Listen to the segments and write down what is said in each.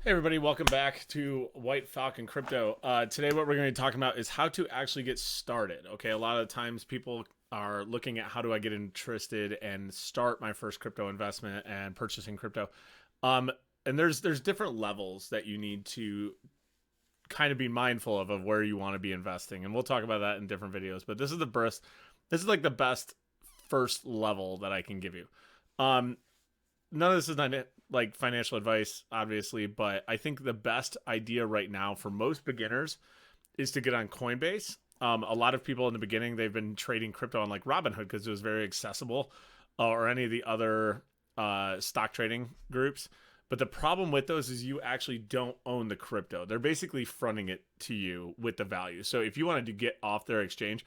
Hey everybody, welcome back to White Falcon Crypto. Today what we're going to be talking about is how to actually get started. Okay, a lot of times people are looking at how do I get interested and start my first crypto investment and purchasing crypto. Um, and there's different levels that you need to kind of be mindful of where you want to be investing. And we'll talk about that in different videos, but this is like the best first level that I can give you. Um, None of this is not like financial advice, obviously, but I think the best idea right now for most beginners is to get on Coinbase. A lot of people in the beginning, they've been trading crypto on like Robinhood because it was very accessible, or any of the other stock trading groups. But the problem with those is you actually don't own the crypto. They're basically fronting it to you with the value. So if you wanted to get off their exchange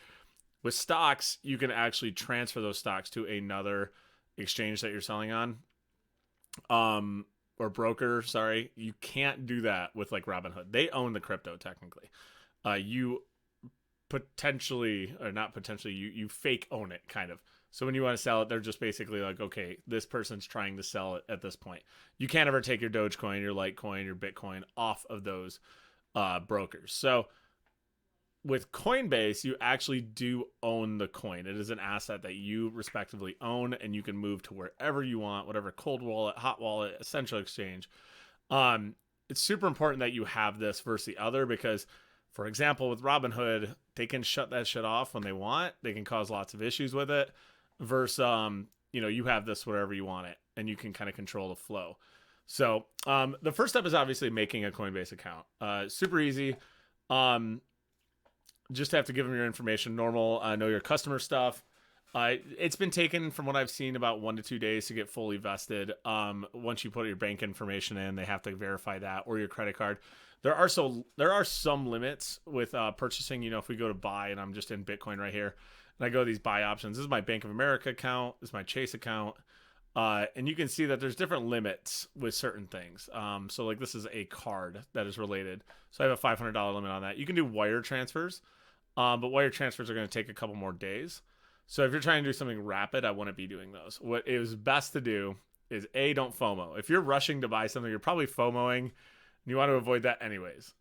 with stocks, you can actually transfer those stocks to another exchange that you're selling on, or broker, sorry. You can't do that with like Robinhood. They own the crypto technically. You potentially, or not potentially, you fake own it kind of. So when you want to sell it, they're just basically like, okay, this person's trying to sell it at this point. You can't ever take your Dogecoin, your Litecoin, your Bitcoin off of those brokers. So with Coinbase, you actually do own the coin. It is an asset that you respectively own, and you can move to wherever you want, whatever cold wallet, hot wallet, essential exchange. It's super important that you have this versus the other because, for example, with Robinhood, they can shut that shit off when they want. They can cause lots of issues with it. Versus, you have this wherever you want it, and you can kind of control the flow. So the first step is obviously making a Coinbase account. Super easy. Just have to give them your information, normal, know your customer stuff. It's been taken, from what I've seen, about 1 to 2 days to get fully vested. Once you put your bank information in, they have to verify that, or your credit card. There are some limits with purchasing. If we go to buy, and I'm just in Bitcoin right here, and I go to these buy options. This is my Bank of America account. This is my Chase account. And you can see that there's different limits with certain things. So like this is a card that is related. So I have a $500 limit on that. You can do wire transfers, but wire transfers are going to take a couple more days. So if you're trying to do something rapid, I wouldn't be doing those. What is best to do is don't FOMO. If you're rushing to buy something, you're probably FOMOing, and you want to avoid that anyways.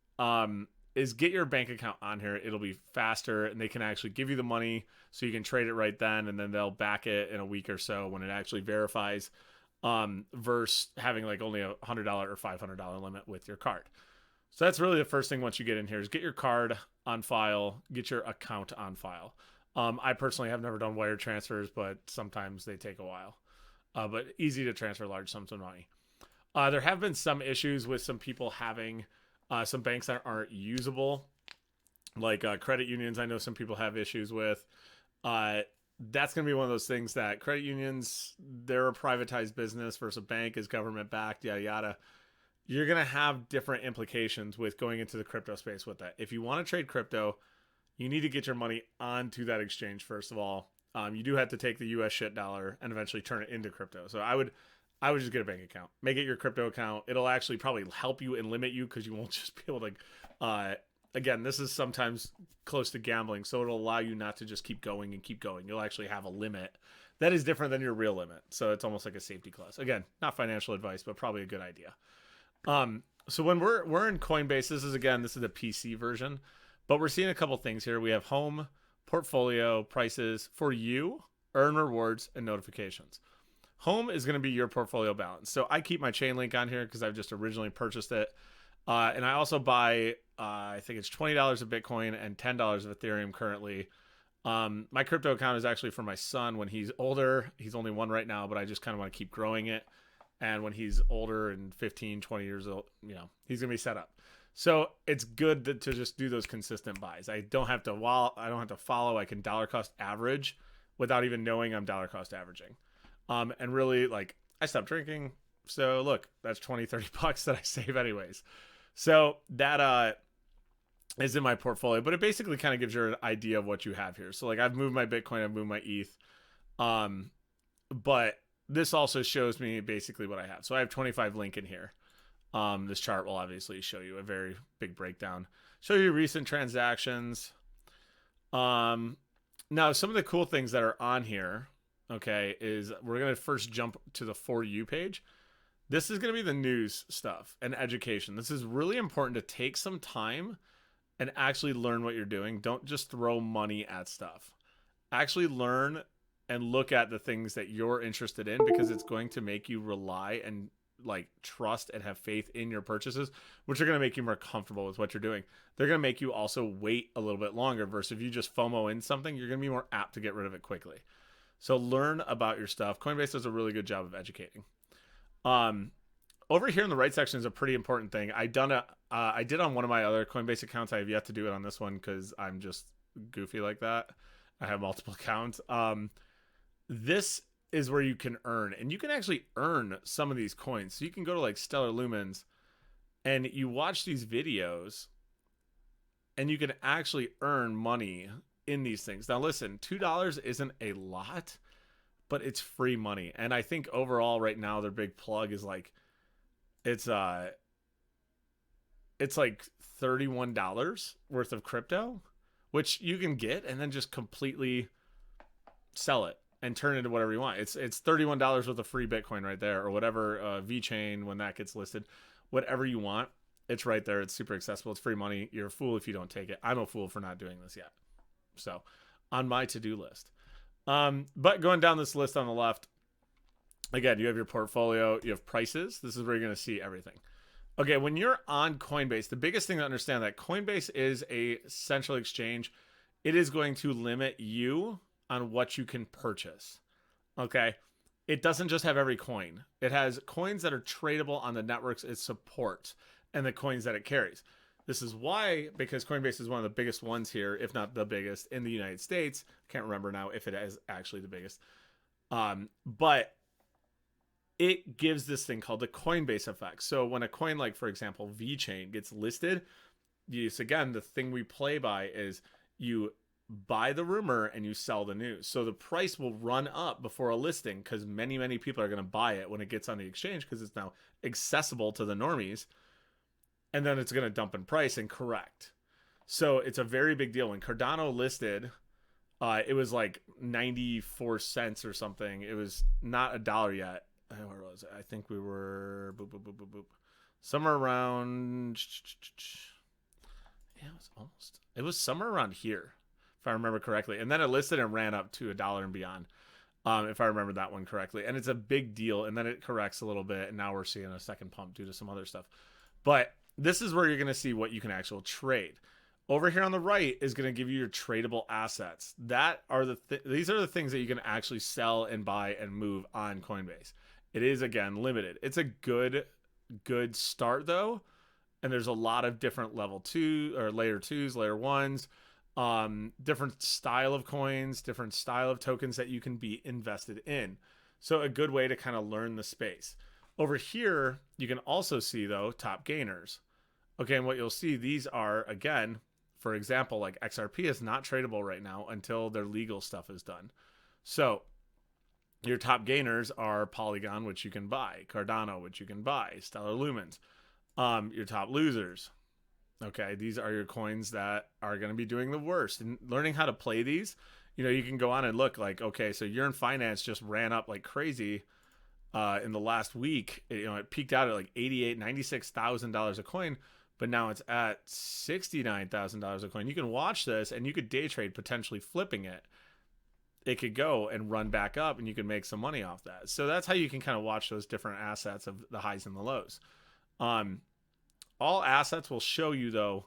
Is get your bank account on here. It'll be faster, and they can actually give you the money so you can trade it right then, and then they'll back it in a week or so when it actually verifies, versus having like only $100 or $500 limit with your card. So that's really the first thing once you get in here is get your card on file, get your account on file. I personally have never done wire transfers, but sometimes they take a while. But easy to transfer large sums of money. There have been some issues with some people having some banks that aren't usable, like credit unions. I know some people have issues with. That's going to be one of those things that credit unions, they're a privatized business versus a bank is government backed, yada, yada. You're going to have different implications with going into the crypto space with that. If you want to trade crypto, you need to get your money onto that exchange, first of all. You do have to take the US shit dollar and eventually turn it into crypto. So I would just get a bank account. Make it your crypto account. It'll actually probably help you and limit you because you won't just be able to. Again, this is sometimes close to gambling, so it'll allow you not to just keep going and keep going. You'll actually have a limit that is different than your real limit. So it's almost like a safety clause. Again, not financial advice, but probably a good idea. So when we're in Coinbase, this is the PC version, but we're seeing a couple things here. We have home, portfolio, prices for you, earn rewards, and notifications. Home is going to be your portfolio balance. So I keep my chain link on here because I've just originally purchased it. And I also buy, I think it's $20 of Bitcoin and $10 of Ethereum currently. My crypto account is actually for my son when he's older. He's only one right now, but I just kind of want to keep growing it. And when he's older and 15, 20 years old, he's going to be set up. So it's good to just do those consistent buys. I don't have to follow. I can dollar cost average without even knowing I'm dollar cost averaging. And really, like, I stopped drinking. So look, that's 20, 30 bucks that I save anyways. So that is in my portfolio, but it basically kind of gives you an idea of what you have here. So like I've moved my Bitcoin, I've moved my ETH. But this also shows me basically what I have. So I have 25 link in here. This chart will obviously show you a very big breakdown. Show you recent transactions. Now some of the cool things that are on here, okay, is we're going to first jump to the For You page. This is going to be the news stuff and education. This is really important to take some time and actually learn what you're doing. Don't just throw money at stuff. Actually learn and look at the things that you're interested in, because it's going to make you rely and like trust and have faith in your purchases, which are going to make you more comfortable with what you're doing. They're going to make you also wait a little bit longer, versus if you just FOMO in something, you're going to be more apt to get rid of it quickly. So learn about your stuff. Coinbase does a really good job of educating. Over here in the right section is a pretty important thing. I did on one of my other Coinbase accounts. I have yet to do it on this one because I'm just goofy like that. I have multiple accounts. This is where you can earn, and you can actually earn some of these coins. So you can go to like Stellar Lumens and you watch these videos and you can actually earn money in these things. Now listen, $2 isn't a lot, but it's free money. And I think overall right now their big plug is like, it's like $31 worth of crypto, which you can get and then just completely sell it and turn it into whatever you want. It's $31 worth of free Bitcoin right there, or whatever, VeChain when that gets listed, whatever you want. It's right there. It's super accessible. It's free money. You're a fool if you don't take it. I'm a fool for not doing this yet. So on my to-do list. But going down this list on the left, again, you have your portfolio, you have prices. This is where you're going to see everything. Okay, when you're on Coinbase, the biggest thing to understand that Coinbase is a central exchange. It is going to limit you on what you can purchase. Okay, it doesn't just have every coin. It has coins that are tradable on the networks it supports and the coins that it carries. This is why, because Coinbase is one of the biggest ones here, if not the biggest in the United States. I can't remember now if it is actually the biggest. But it gives this thing called the Coinbase Effect. So when a coin like, for example, VeChain gets listed, again, the thing we play by is you buy the rumor and you sell the news. So the price will run up before a listing because many, many people are going to buy it when it gets on the exchange because it's now accessible to the normies. And then it's going to dump in price and correct. So it's a very big deal. When Cardano listed, it was like 94 cents or something. It was not $1 yet. Where was it? I think we were somewhere around. Yeah, it was somewhere around here, if I remember correctly. And then it listed and ran up to $1 and beyond, if I remember that one correctly. And it's a big deal. And then it corrects a little bit, and now we're seeing a second pump due to some other stuff. But this is where you're going to see what you can actually trade. Over here on the right is going to give you your tradable assets. These are the things that you can actually sell and buy and move on Coinbase. It is, again, limited. It's a good start, though. And there's a lot of different level 2 or layer 2s, layer 1s, different style of coins, different style of tokens that you can be invested in. So a good way to kind of learn the space. Over here, you can also see, though, top gainers. Okay, and what you'll see, these are, again, for example, like XRP is not tradable right now until their legal stuff is done. So your top gainers are Polygon, which you can buy, Cardano, which you can buy, Stellar Lumens. Your top losers. Okay, these are your coins that are going to be doing the worst. And learning how to play these, you can go on and look like, okay, so Yearn Finance just ran up like crazy in the last week. It peaked out at like $96,000 a coin, but now it's at $69,000 a coin. You can watch this and you could day trade, potentially flipping it. It could go and run back up and you can make some money off that. So that's how you can kind of watch those different assets of the highs and the lows. All assets will show you, though,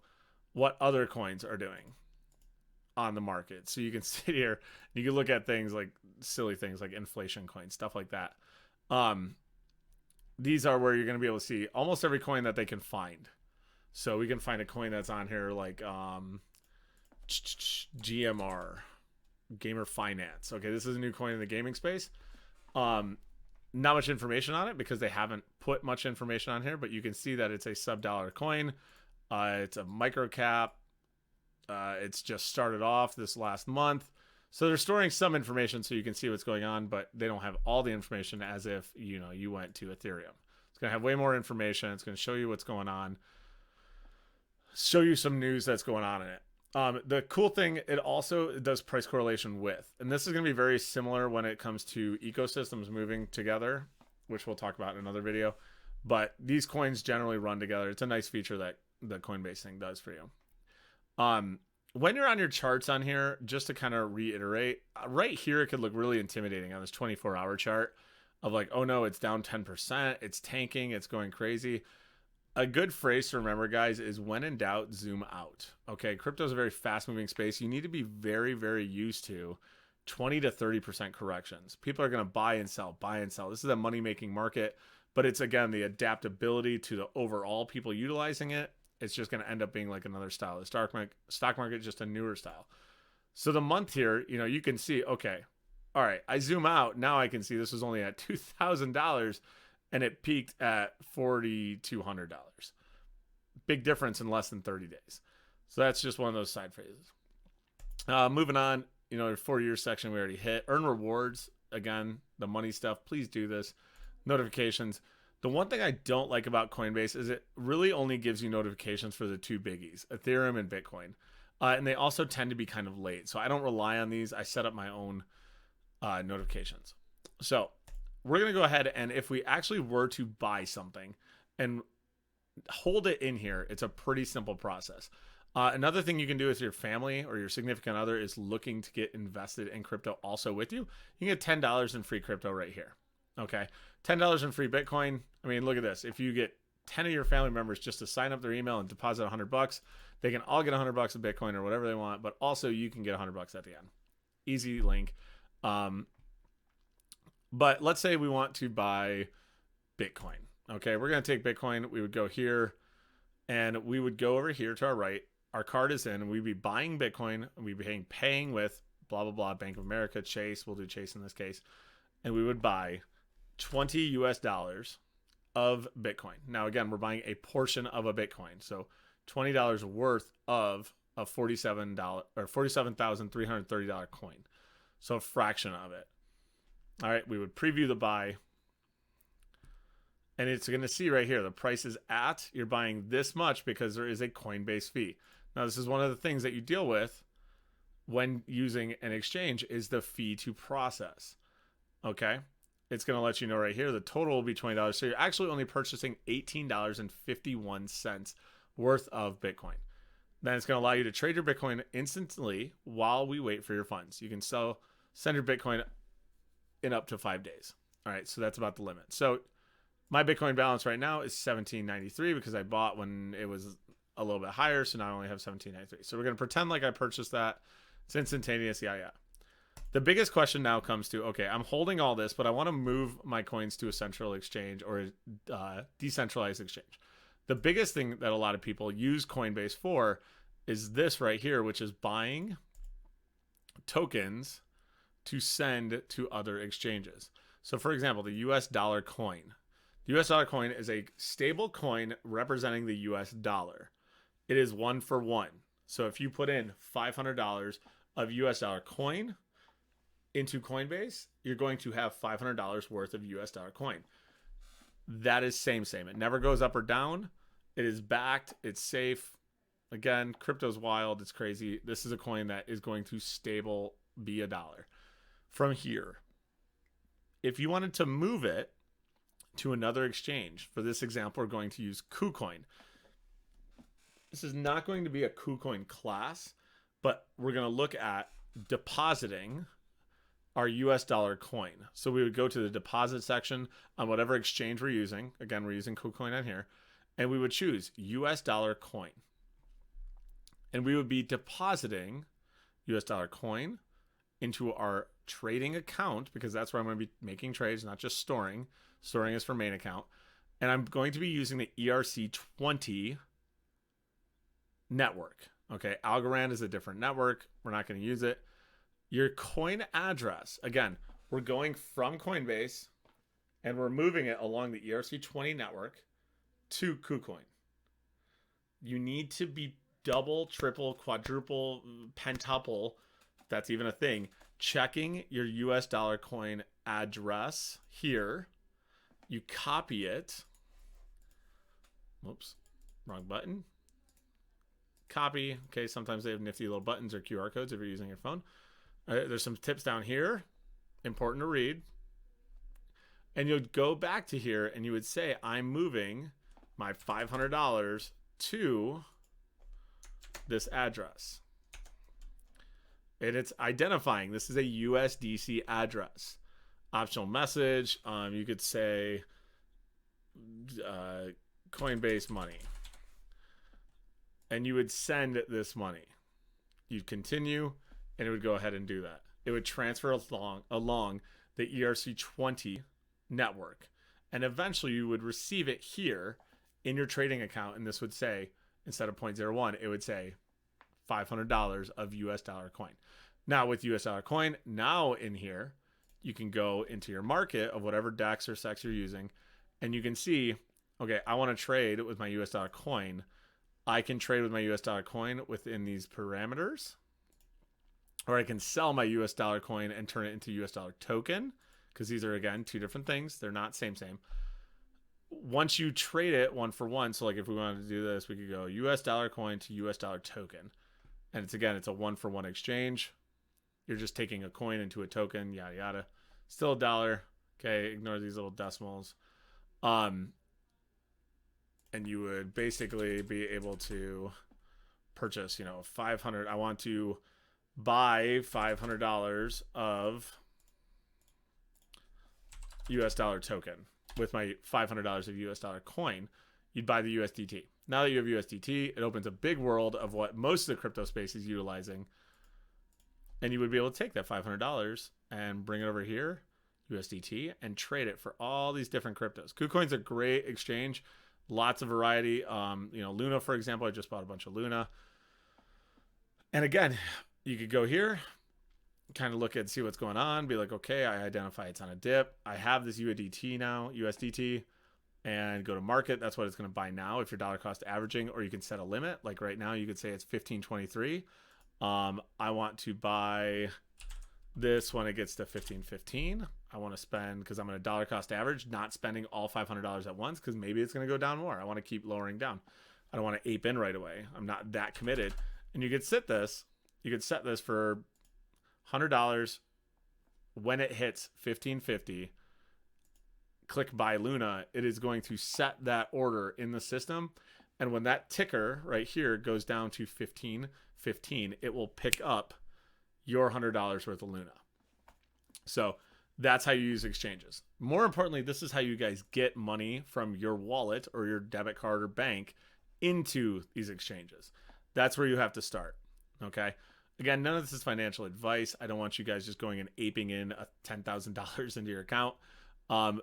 what other coins are doing on the market. So you can sit here and you can look at things like silly things like inflation coins, stuff like that. These are where you're going to be able to see almost every coin that they can find. So we can find a coin that's on here like GMR, Gamer Finance. Okay, this is a new coin in the gaming space. Not much information on it because they haven't put much information on here, but you can see that it's a sub-dollar coin. It's a micro cap. It's just started off this last month. So they're storing some information so you can see what's going on, but they don't have all the information as if, you went to Ethereum. It's going to have way more information. It's going to show you what's going on, show you some news that's going on in it. The cool thing, it also does price correlation with, and this is going to be very similar when it comes to ecosystems moving together, which we'll talk about in another video. But these coins generally run together. It's a nice feature that the Coinbase thing does for you. When you're on your charts on here, just to kind of reiterate, right here it could look really intimidating on this 24-hour chart of like, oh no, it's down 10%, it's tanking, it's going crazy. A good phrase to remember, guys, is when in doubt, zoom out. Okay, crypto is a very fast-moving space. You need to be very, very used to 20 to 30% corrections. People are going to buy and sell, buy and sell. This is a money-making market, but it's, again, the adaptability to the overall people utilizing it. It's just going to end up being like another style. The stock market, just a newer style. So the month here, you know, you can see, okay, all right, I zoom out. Now I can see this was only at $2,000 and it peaked at $4,200. Big difference in less than 30 days. So that's just one of those side phrases. Moving on, you know, the 4 year section we already hit. Earn rewards. Again, the money stuff. Please do this. Notifications. The one thing I don't like about Coinbase is it really only gives you notifications for the two biggies, Ethereum and Bitcoin. And they also tend to be kind of late. So I don't rely on these. I set up my own notifications. So we're going to go ahead, and if we actually were to buy something and hold it in here, it's a pretty simple process. Another thing you can do with your family or your significant other is looking to get invested in crypto also with you. You can get $10 in free crypto right here. Okay, $10 in free Bitcoin. I mean, look at this. If you get 10 of your family members just to sign up their email and deposit $100, they can all get $100 of Bitcoin or whatever they want, but also you can get $100 at the end. Easy link. But let's say we want to buy Bitcoin. Okay, we're going to take Bitcoin. We would go here and we would go over here to our right. Our card is in. We'd be buying Bitcoin. And we'd be paying with blah, blah, blah, Bank of America, Chase. We'll do Chase in this case. And we would buy $20 US of Bitcoin. Now, again, we're buying a portion of a Bitcoin. So $20 worth of a $47 or $47,330 coin. So a fraction of it. All right, we would preview the buy. And it's going to see right here, the price is at, you're buying this much because there is a Coinbase fee. Now, this is one of the things that you deal with when using an exchange is the fee to process. Okay, it's going to let you know right here, the total will be $20. So you're actually only purchasing $18.51 worth of Bitcoin. Then it's going to allow you to trade your Bitcoin instantly while we wait for your funds. You can send your Bitcoin in up to 5 days. All right, so that's about the limit. So my Bitcoin balance right now is $17.93 because I bought when it was a little bit higher. So now I only have $17.93. So we're going to pretend like I purchased that. It's instantaneous. Yeah. The biggest question now comes to, okay, I'm holding all this, but I want to move my coins to a central exchange or a decentralized exchange. The biggest thing that a lot of people use Coinbase for is this right here, which is buying tokens to send to other exchanges. So for example, the US dollar coin. The US dollar coin is a stable coin representing the US dollar. It is 1 for 1. So if you put in $500 of US dollar coin into Coinbase, you're going to have $500 worth of US dollar coin. That is same. It never goes up or down. It is backed. It's safe. Again, crypto's wild. It's crazy. This is a coin that is going to stable be $1. From here, if you wanted to move it to another exchange, for this example, we're going to use KuCoin. This is not going to be a KuCoin class, but we're going to look at depositing our US dollar coin. So we would go to the deposit section on whatever exchange we're using. Again, we're using KuCoin on here. And we would choose US dollar coin. And we would be depositing US dollar coin into our trading account, because that's where I'm going to be making trades, not just storing. Storing is for main account. And I'm going to be using the ERC20 network. Okay, Algorand is a different network. We're not going to use it. Your coin address, again, we're going from Coinbase and we're moving it along the ERC20 network to KuCoin. You need to be double, triple, quadruple, pentuple, if that's even a thing, checking your US dollar coin address here. You copy it. Whoops, wrong button. Copy. Okay, sometimes they have nifty little buttons or QR codes if you're using your phone. There's some tips down here, important to read. And you'd go back to here and you would say, I'm moving my $500 to this address. And it's identifying this is a USDC address. Optional message. You could say Coinbase money. And you would send this money. You'd continue, and it would go ahead and do that. It would transfer along the ERC20 network. And eventually you would receive it here in your trading account. And this would say, instead of 0.01, it would say $500 of US dollar coin. Now with US dollar coin, now in here, you can go into your market of whatever DEX or SEX you're using. And you can see, okay, I want to trade with my US dollar coin. I can trade with my US dollar coin within these parameters. Or I can sell my US dollar coin and turn it into US dollar token. Because these are, again, two different things. They're not same. Once you trade it one for one, so like if we wanted to do this, we could go US dollar coin to US dollar token. And it's a one for one exchange. You're just taking a coin into a token, yada, yada. Still a dollar. Okay, ignore these little decimals. And you would basically be able to purchase, 500. I want to buy $500 of US dollar token with my $500 of US dollar coin. You'd buy the USDT. Now that you have USDT, it opens a big world of what most of the crypto space is utilizing. And you would be able to take that $500 and bring it over here, USDT, and trade it for all these different cryptos. KuCoin's a great exchange. Lots of variety. Luna, for example, I just bought a bunch of Luna. And again, you could go here, kind of look at, see what's going on, be like, okay, I identify it's on a dip. I have this USDT now, USDT, and go to market. That's what it's going to buy now if you're dollar cost averaging, or you can set a limit. Like right now, you could say it's 15.23. I want to buy this when it gets to 15.15. I want to spend, because I'm going to dollar cost average, not spending all $500 at once, because maybe it's going to go down more. I want to keep lowering down. I don't want to ape in right away. I'm not that committed. And you could set this for $100. When it hits 15.50, click buy Luna. It is going to set that order in the system. And when that ticker right here goes down to 15.15, it will pick up your $100 worth of Luna. So that's how you use exchanges. More importantly, this is how you guys get money from your wallet or your debit card or bank into these exchanges. That's where you have to start. Okay. Again, none of this is financial advice. I don't want you guys just going and aping in $10,000 into your account,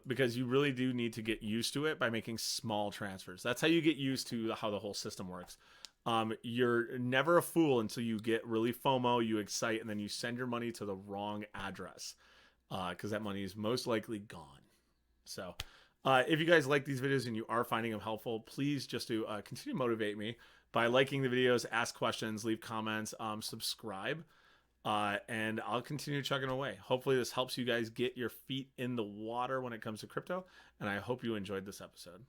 because you really do need to get used to it by making small transfers. That's how you get used to how the whole system works. You're never a fool until you get really FOMO, you excite, and then you send your money to the wrong address, because that money is most likely gone. So if you guys like these videos and you are finding them helpful, please just to continue to motivate me by liking the videos, ask questions, leave comments, subscribe, and I'll continue chugging away. Hopefully this helps you guys get your feet in the water when it comes to crypto, and I hope you enjoyed this episode.